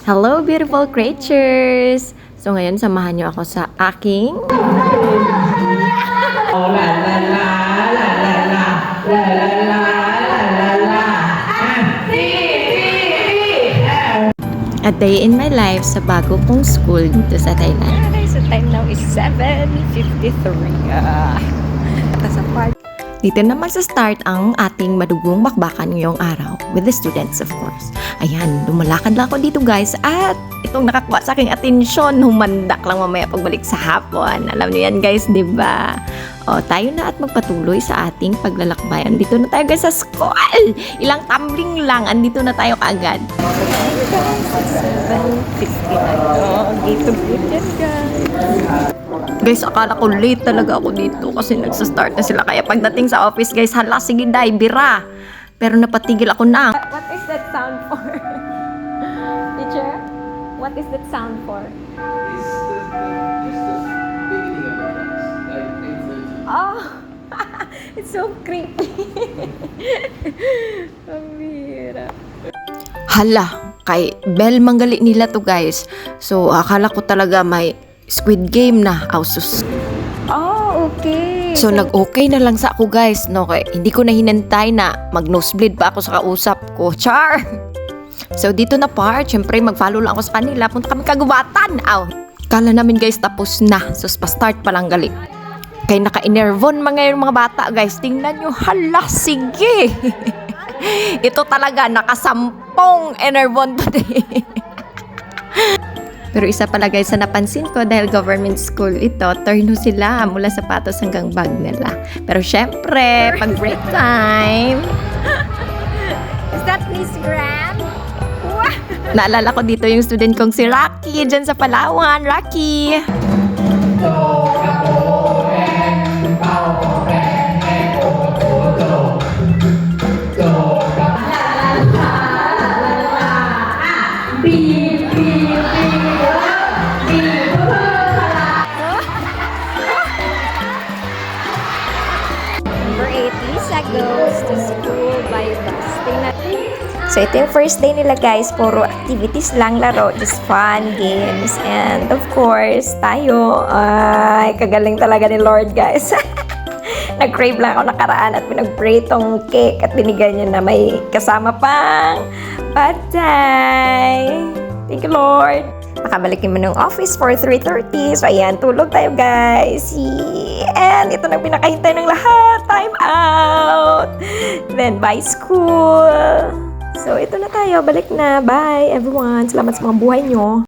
Hello, beautiful creatures! So ngayon, samahan niyo ako sa aking... A day in my life sa bago kong school dito sa Thailand. So time now is 7:53. Sa park. Dito naman sa start ang ating madugong bakbakan ngayong araw with the students of course. Ayan, lumalakad lang ako dito guys at itong nakakuha sa aking atensyon, humandak lang mamaya pagbalik sa hapon. Alam niyo yan guys, di ba? O, tayo na at magpatuloy sa ating paglalakbayan. Dito na tayo guys sa school! Ilang tumbling lang, andito na tayo kaagad. 7:59. Dito budget guys. Guys, akala ko late talaga ako dito kasi nagsa-start na sila. Kaya pagdating sa office guys, hala, sige day, bira. Pero napatigil ako na. What is that sound for? Teacher? What is that sound for? It's just the beginning of the class, like 8:30. Oh! It's so creepy. Ang bira. Hala, kay Bell manggali nila to guys. So, akala ko talaga may Squid Game na, ausus. Oh, okay. So, nag-okay na lang sa ako guys, no? Kaya hindi ko na hinantay na mag-nosebleed pa ako sa kausap ko. Char! So, dito na part, syempre mag-follow lang ako sa kanila. Punta kami kagubatan. Aw! Kala namin guys, tapos na. So, pa-start pa lang gali. Kaya naka-enervon mga yung mga bata guys. Tingnan nyo, hala, sige! Ito talaga, nakasampong enervon today. Pero isa pala guys sa napansin ko dahil government school ito, turno sila mula sapatos hanggang bag nila. Pero syempre, pag break time, Is that Miss Grant? naalala ko dito yung student kong si Rocky dyan sa Palawan. Rocky! Number 8, Lisa goes to school by bus. Tingnan. So, ito yung first day nila guys. Puro activities lang, laro. Just fun, games. And of course, tayo. Ay, kagaling talaga ni Lord guys. Nag-crave lang ako nakaraan at pinag-pray tong cake at binigay niya na may kasama pang patay. Thank you, Lord. Nakabalik naman ng office for 3:30. So, ayan, tulog tayo, guys. And ito na pinakahintay ng lahat. Time out. Then, bye, school. So, ito na tayo. Balik na. Bye, everyone. Salamat sa mga buhay nyo.